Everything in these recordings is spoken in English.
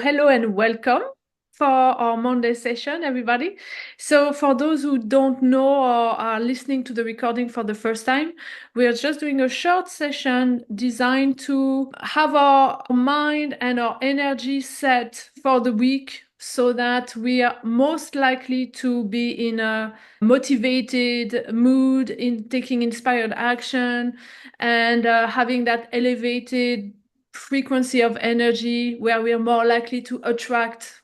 Hello and welcome for our Monday session, everybody. So for those who don't know or are listening to the recording for the first time, we are just doing a short session designed to have our mind and our energy set for the week so that we are most likely to be in a motivated mood, in taking inspired action, and having that elevated frequency of energy where we are more likely to attract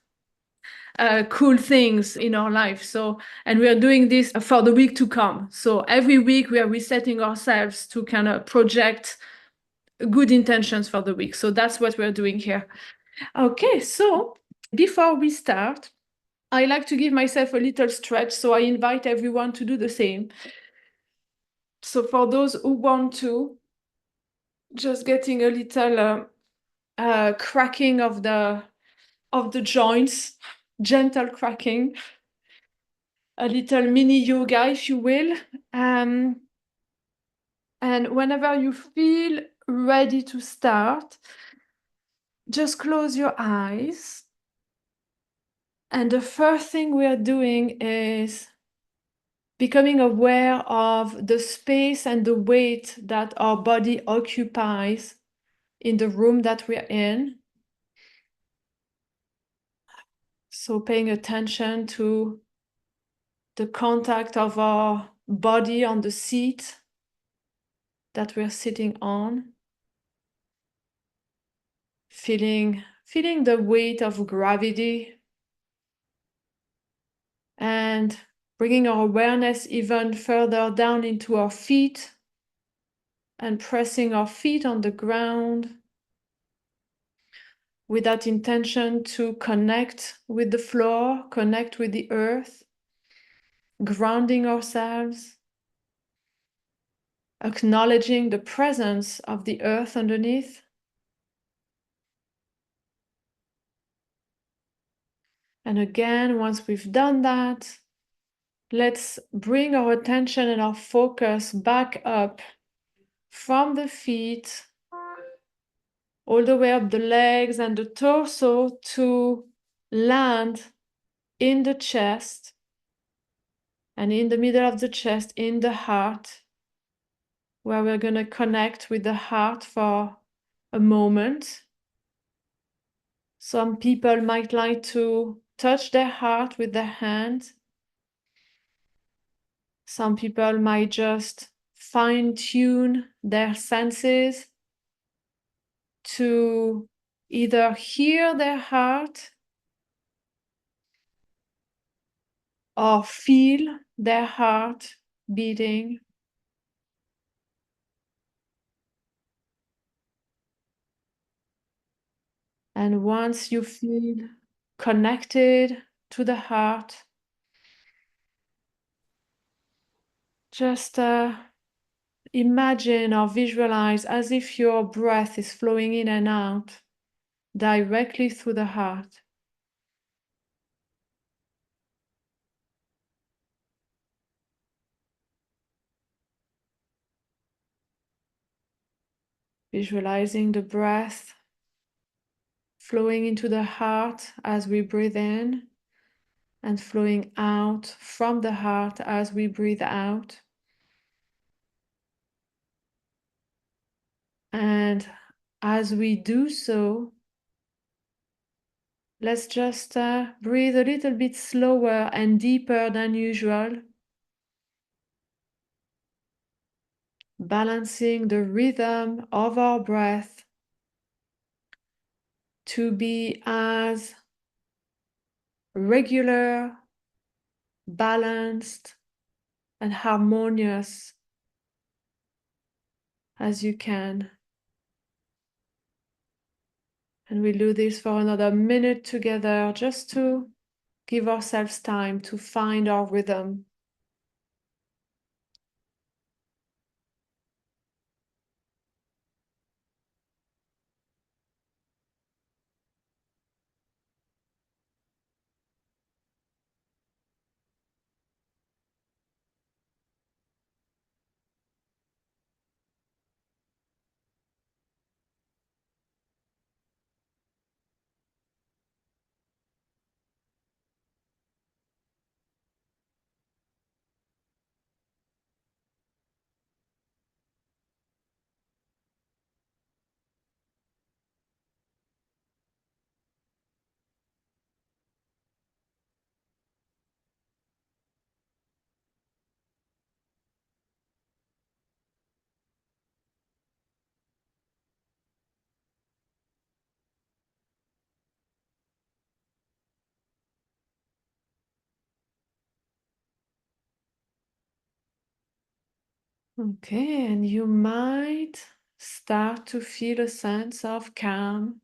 cool things in our life. So, and we are doing this for the week to come. So every week we are resetting ourselves to kind of project good intentions for the week. So that's what we're doing here. Okay, so before we start, I like to give myself a little stretch. So I invite everyone to do the same. So for those who want to, just getting a little cracking of the joints, gentle cracking, a little mini yoga, if you will. And whenever you feel ready to start, just close your eyes. And the first thing we are doing is becoming aware of the space and the weight that our body occupies in the room that we're in. So paying attention to the contact of our body on the seat that we're sitting on, feeling the weight of gravity, and bringing our awareness even further down into our feet and pressing our feet on the ground with that intention to connect with the floor, connect with the earth, grounding ourselves, acknowledging the presence of the earth underneath. And again, once we've done that, let's bring our attention and our focus back up from the feet all the way up the legs and the torso to land in the chest, and in the middle of the chest, in the heart, where we're going to connect with the heart for a moment. Some people might like to touch their heart with their hand. Some people might just fine-tune their senses to either hear their heart or feel their heart beating. And once you feel connected to the heart, just imagine or visualize as if your breath is flowing in and out directly through the heart. Visualizing the breath flowing into the heart as we breathe in and flowing out from the heart as we breathe out. And as we do so, let's just breathe a little bit slower and deeper than usual, balancing the rhythm of our breath to be as regular, balanced, and harmonious as you can. And we'll do this for another minute together, just to give ourselves time to find our rhythm. Okay, and you might start to feel a sense of calm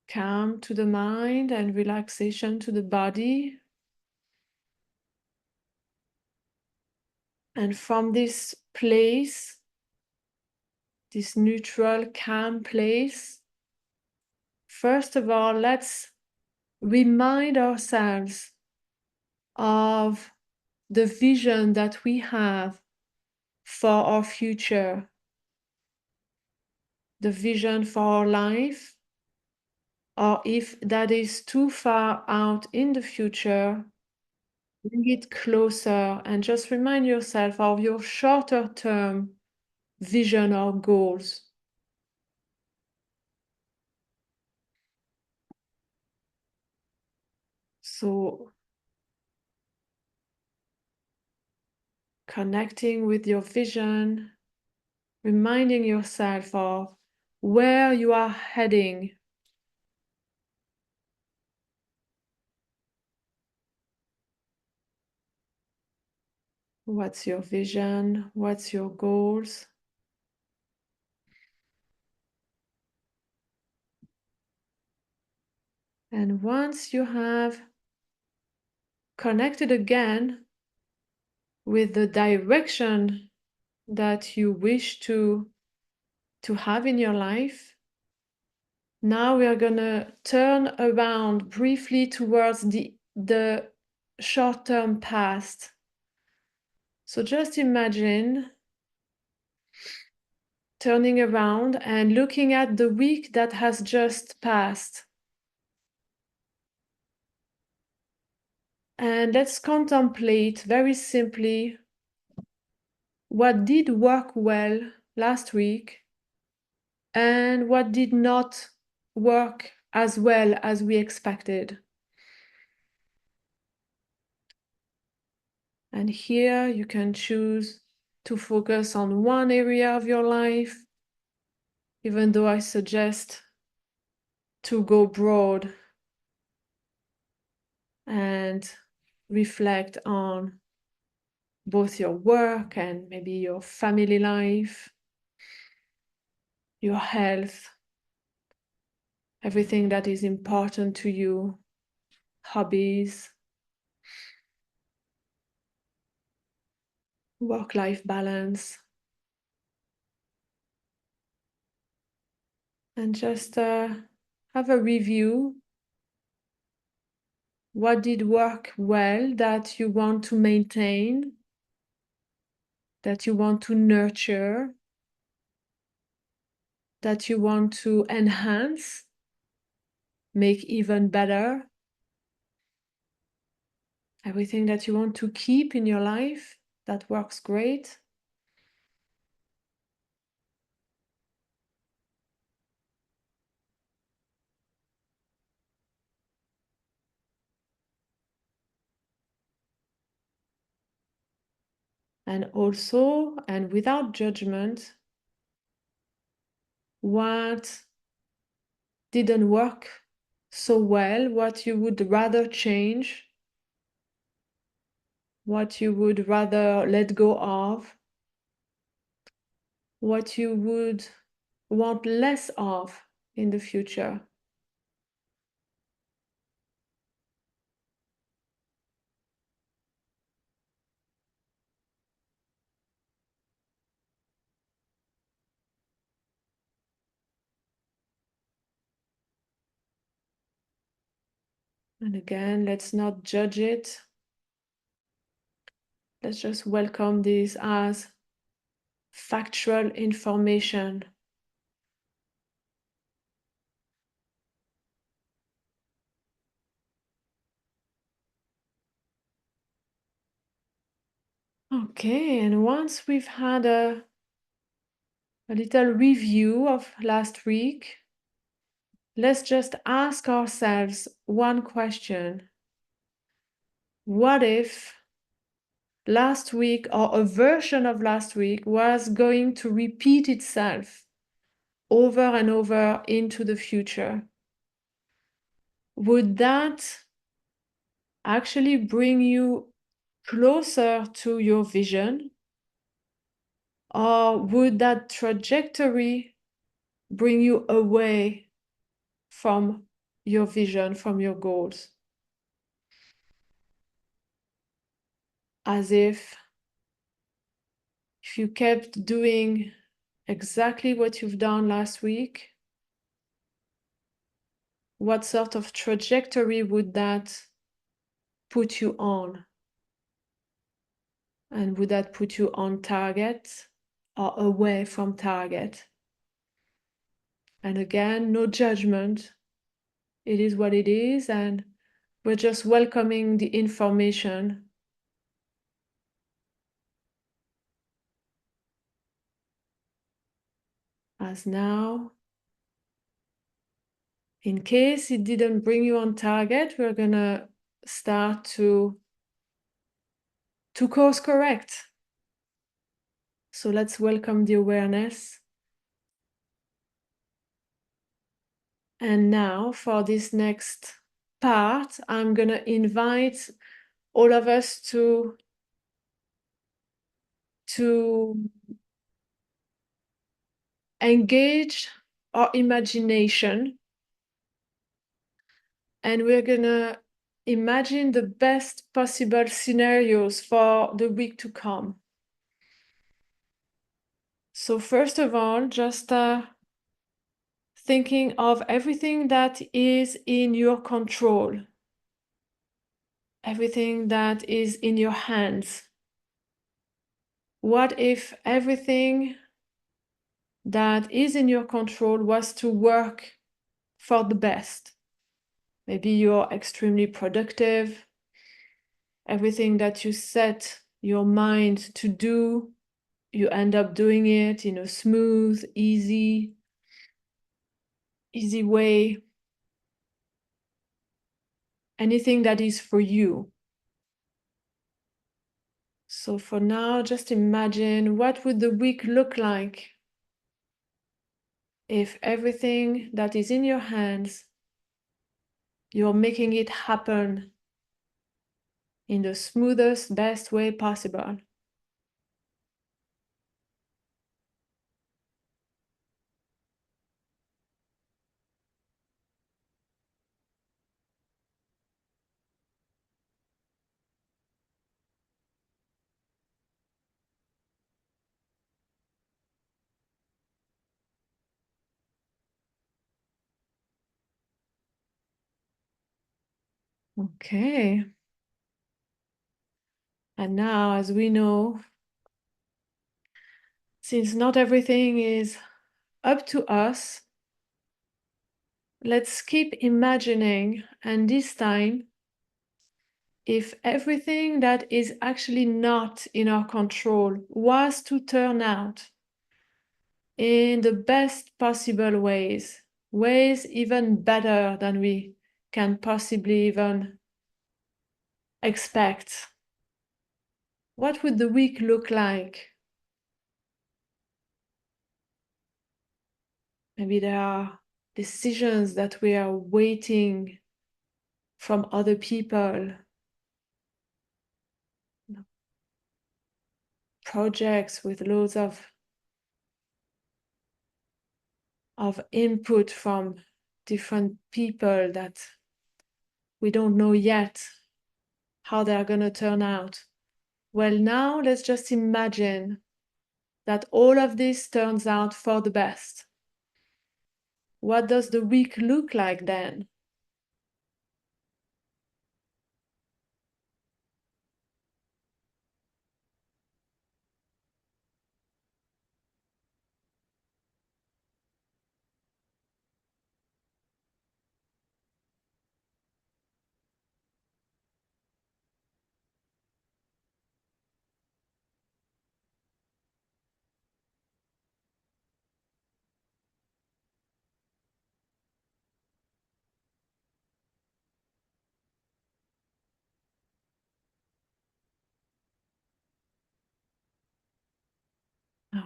to the mind and relaxation to the body. And from this place, this neutral, calm place, first of all, let's remind ourselves of the vision that we have for our future, the vision for our life, or if that is too far out in the future, bring it closer and just remind yourself of your shorter term vision or goals. So, connecting with your vision, reminding yourself of where you are heading. What's your vision? What's your goals? And once you have connected again with the direction that you wish to have in your life, now we are gonna turn around briefly towards the short-term past. So just imagine turning around and looking at the week that has just passed. And let's contemplate very simply what did work well last week and what did not work as well as we expected. And here you can choose to focus on one area of your life, even though I suggest to go broad and reflect on both your work and maybe your family life, your health, everything that is important to you, hobbies, work-life balance, and just have a review. What did work well that you want to maintain, that you want to nurture, that you want to enhance, make even better? Everything that you want to keep in your life that works great. And also, and without judgment, what didn't work so well, what you would rather change, what you would rather let go of, what you would want less of in the future. And again, let's not judge it. Let's just welcome this as factual information. Okay, and once we've had a little review of last week, let's just ask ourselves one question. What if last week or a version of last week was going to repeat itself over and over into the future? Would that actually bring you closer to your vision, or would that trajectory bring you away from your vision, from your goals? As if you kept doing exactly what you've done last week, what sort of trajectory would that put you on? And would that put you on target or away from target? And again, no judgment. It is what it is, and we're just welcoming the information. As now, in case it didn't bring you on target, we're gonna start to course correct. So let's welcome the awareness. And now for this next part, I'm gonna invite all of us to engage our imagination, and we're gonna imagine the best possible scenarios for the week to come. So first of all, just thinking of everything that is in your control, everything that is in your hands. What if everything that is in your control was to work for the best? Maybe you're extremely productive. Everything that you set your mind to do, you end up doing it in a smooth, easy way. Anything that is for you. So for now, just imagine what would the week look like if everything that is in your hands, you're making it happen in the smoothest, best way possible. Okay. And now, as we know, since not everything is up to us, let's keep imagining, and this time, if everything that is actually not in our control was to turn out in the best possible ways even better than we can possibly even expect, what would the week look like? Maybe there are decisions that we are waiting from other people, projects with loads of input from different people that we don't know yet how they're going to turn out. Well, now let's just imagine that all of this turns out for the best. What does the week look like then?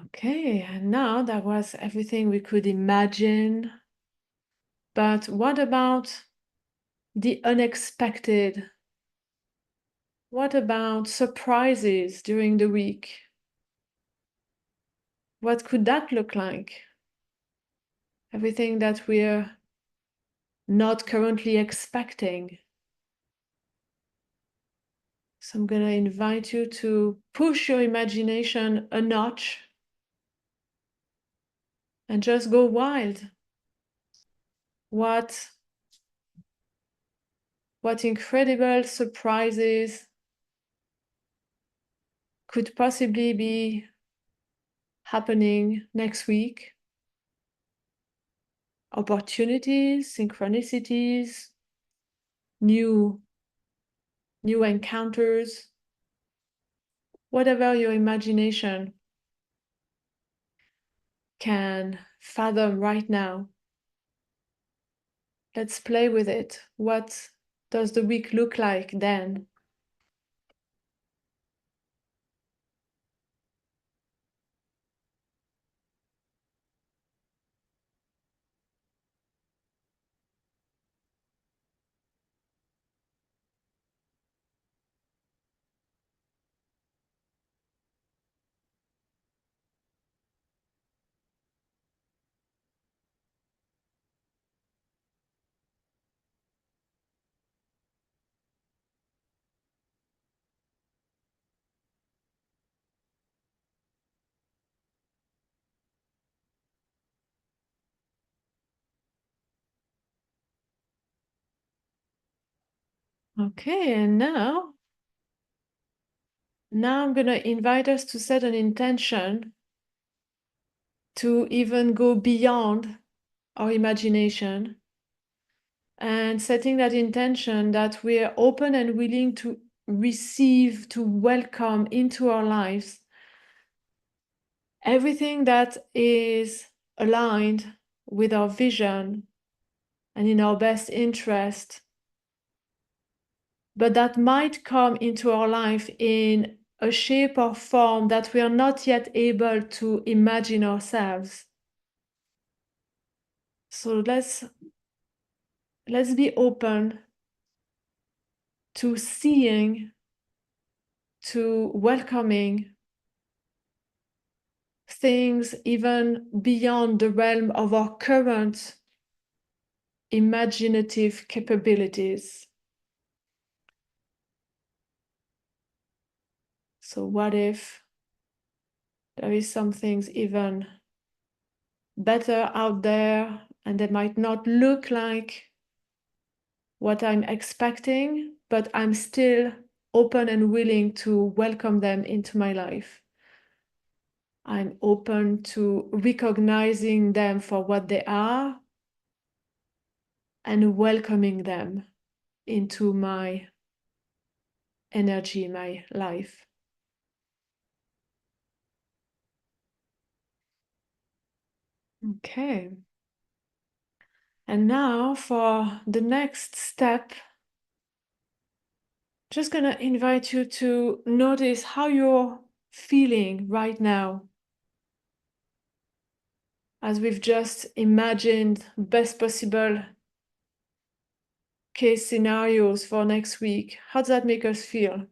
Okay, and now that was everything we could imagine. But what about the unexpected? What about surprises during the week? What could that look like? Everything that we're not currently expecting. So I'm going to invite you to push your imagination a notch and just go wild. What incredible surprises could possibly be happening next week? Opportunities, synchronicities, new encounters, whatever your imagination can fathom right now. Let's play with it. What does the week look like then? Okay, and now I'm going to invite us to set an intention to even go beyond our imagination, and setting that intention that we're open and willing to receive, to welcome into our lives everything that is aligned with our vision and in our best interest, but that might come into our life in a shape or form that we are not yet able to imagine ourselves. So let's be open to seeing, to welcoming things even beyond the realm of our current imaginative capabilities. So what if there is some things even better out there, and they might not look like what I'm expecting, but I'm still open and willing to welcome them into my life. I'm open to recognizing them for what they are and welcoming them into my energy, my life. Okay. And now for the next step, just gonna invite you to notice how you're feeling right now, as we've just imagined best possible case scenarios for next week. How does that make us feel?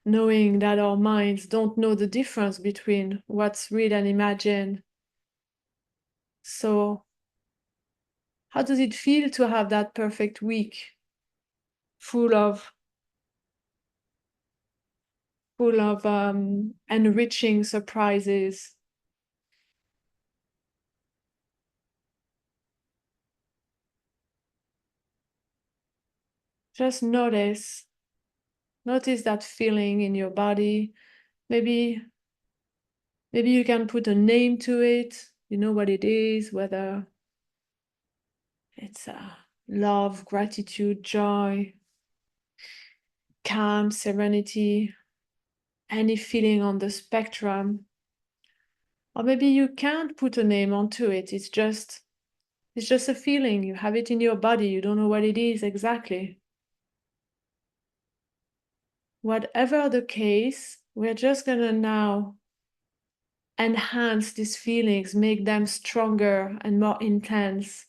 Knowing that our minds don't know the difference between what's real and imagined. So how does it feel to have that perfect week full of enriching surprises? Just notice that feeling in your body. Maybe you can put a name to it. You know what it is, whether it's love, gratitude, joy, calm, serenity, any feeling on the spectrum. Or maybe you can't put a name onto it. It's just a feeling. You have it in your body. You don't know what it is exactly. Whatever the case, we're just gonna now enhance these feelings, make them stronger and more intense.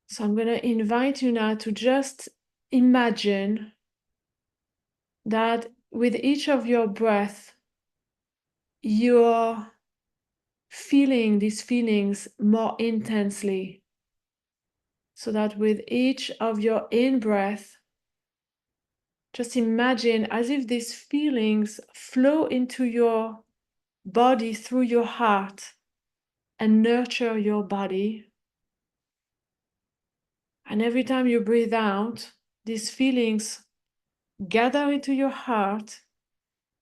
So I'm gonna invite you now to just imagine that with each of your breaths, you're feeling these feelings more intensely. So that with each of your in-breath, just imagine as if these feelings flow into your body through your heart and nurture your body. And every time you breathe out, these feelings gather into your heart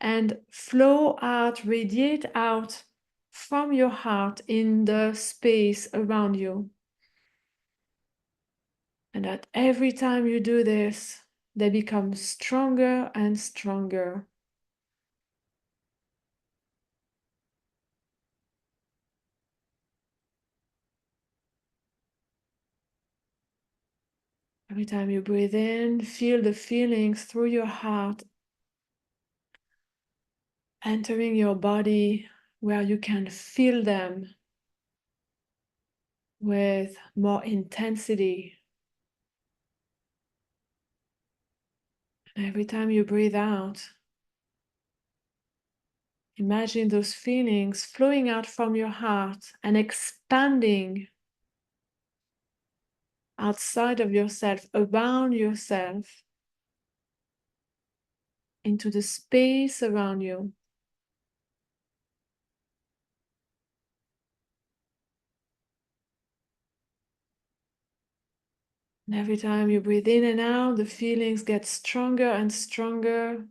and flow out, radiate out from your heart in the space around you. And that every time you do this, they become stronger and stronger. Every time you breathe in, feel the feelings through your heart entering your body where you can feel them with more intensity. And every time you breathe out, imagine those feelings flowing out from your heart and expanding outside of yourself, around yourself, into the space around you. And every time you breathe in and out, the feelings get stronger and stronger.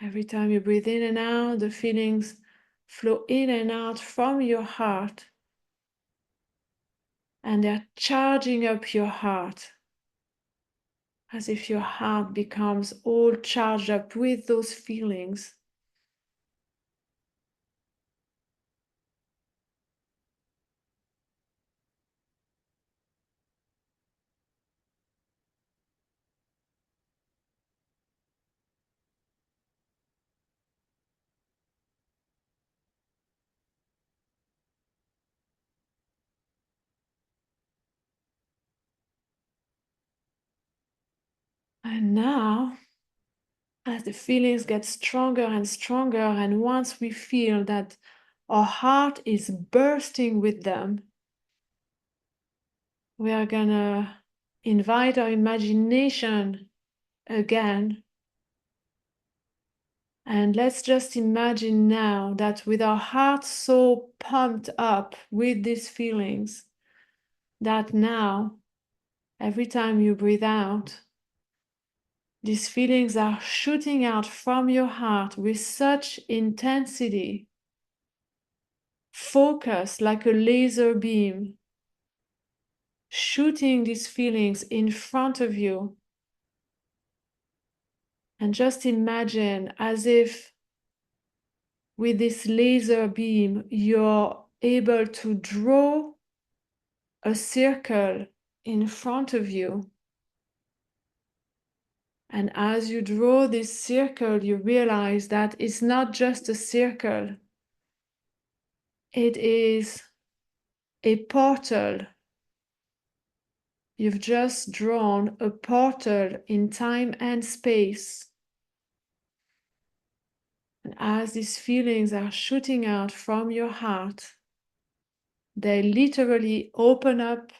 Every time you breathe in and out, the feelings flow in and out from your heart. And they're charging up your heart, as if your heart becomes all charged up with those feelings. And now, as the feelings get stronger and stronger, and once we feel that our heart is bursting with them, we are gonna invite our imagination again. And let's just imagine now that with our hearts so pumped up with these feelings, that now, every time you breathe out, these feelings are shooting out from your heart with such intensity, focus like a laser beam, shooting these feelings in front of you. And just imagine as if with this laser beam, you're able to draw a circle in front of you. And as you draw this circle, you realize that it's not just a circle. It is a portal. You've just drawn a portal in time and space. And as these feelings are shooting out from your heart, they literally open up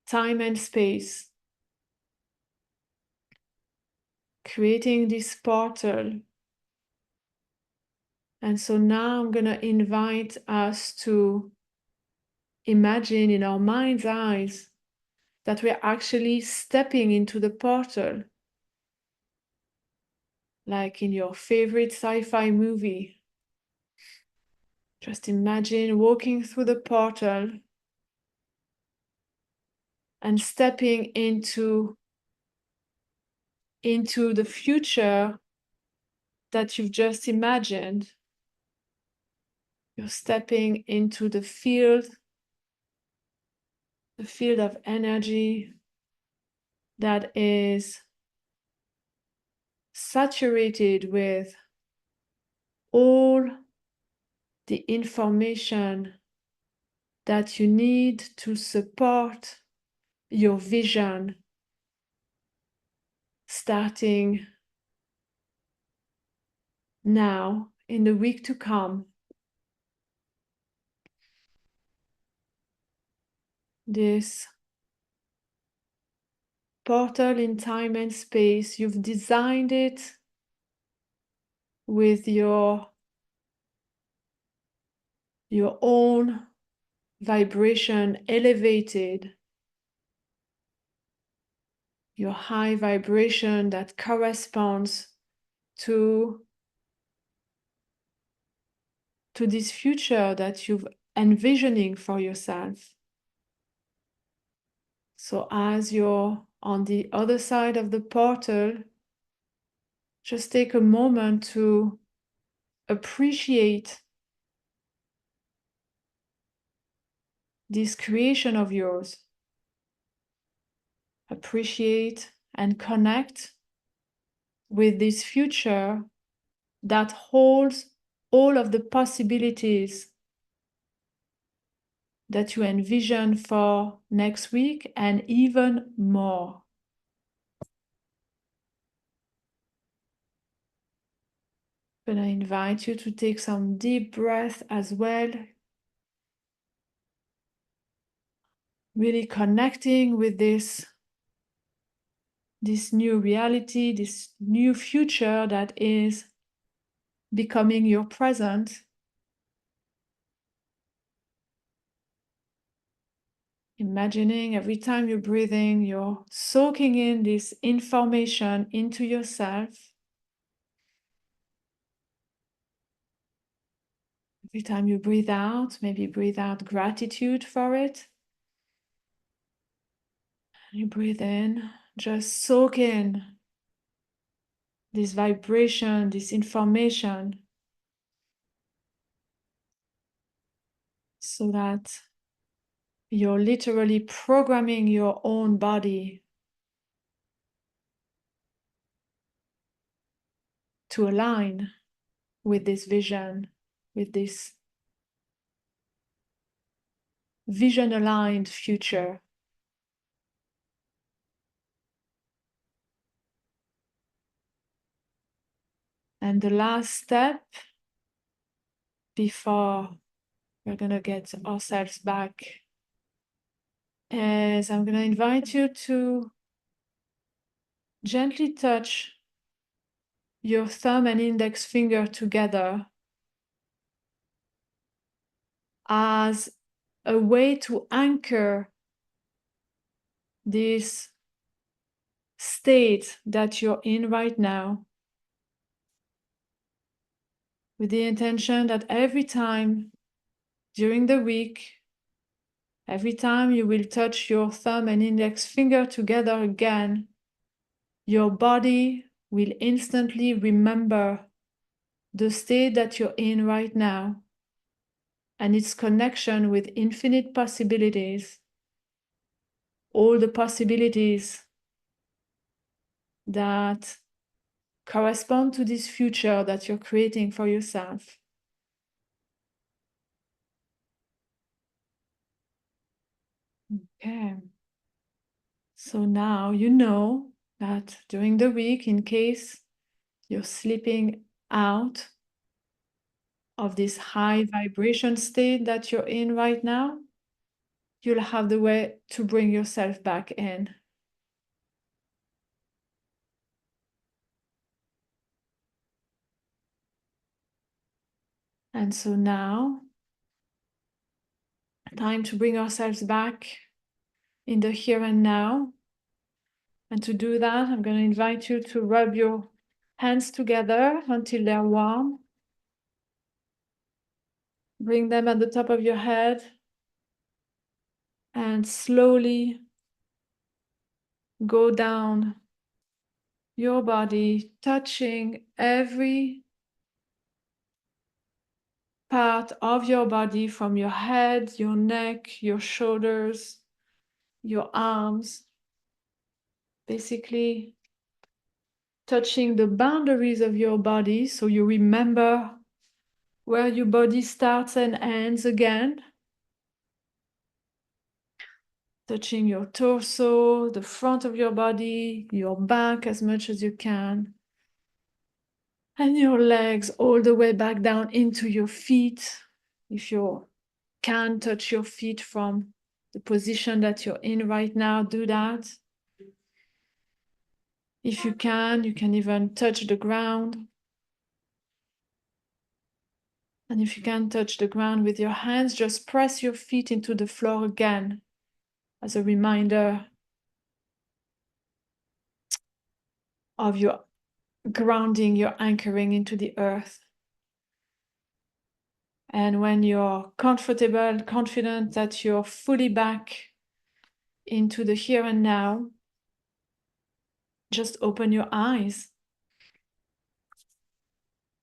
time and space, creating this portal. And so now I'm going to invite us to imagine in our mind's eyes that we're actually stepping into the portal, like in your favorite sci-fi movie. Just imagine walking through the portal and stepping into the future that you've just imagined. You're stepping into the field of energy that is saturated with all the information that you need to support your vision starting now in the week to come. This portal in time and space, you've designed it with your own vibration elevated, your high vibration that corresponds to this future that you've envisioning for yourself. So as you're on the other side of the portal, just take a moment to appreciate this creation of yours. Appreciate and connect with this future that holds all of the possibilities that you envision for next week and even more. But I invite you to take some deep breath as well, really connecting with this new reality, this new future that is becoming your present. Imagining every time you're breathing, you're soaking in this information into yourself. Every time you breathe out, maybe breathe out gratitude for it. You breathe in, just soak in this vibration, this information, so that you're literally programming your own body to align with this vision, with this vision-aligned future. And the last step before we're going to get ourselves back is I'm going to invite you to gently touch your thumb and index finger together as a way to anchor this state that you're in right now, with the intention that every time during the week, every time you will touch your thumb and index finger together again, your body will instantly remember the state that you're in right now and its connection with infinite possibilities, all the possibilities that correspond to this future that you're creating for yourself. Okay. So now you know that during the week, in case you're slipping out of this high vibration state that you're in right now, you'll have the way to bring yourself back in. And so now, time to bring ourselves back in the here and now. And to do that, I'm going to invite you to rub your hands together until they're warm. Bring them at the top of your head and slowly go down your body, touching every part of your body, from your head, your neck, your shoulders, your arms, basically touching the boundaries of your body so you remember where your body starts and ends again. Touching your torso, the front of your body, your back as much as you can. And your legs all the way back down into your feet. If you can touch your feet from the position that you're in right now, do that. If you can even touch the ground. And if you can touch the ground with your hands, just press your feet into the floor again as a reminder of your grounding, your anchoring into the earth. And when you're comfortable, confident that you're fully back into the here and now, just open your eyes.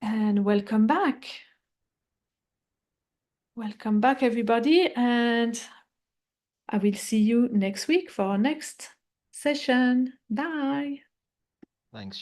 And welcome back. Welcome back, everybody. And I will see you next week for our next session. Bye. Thanks.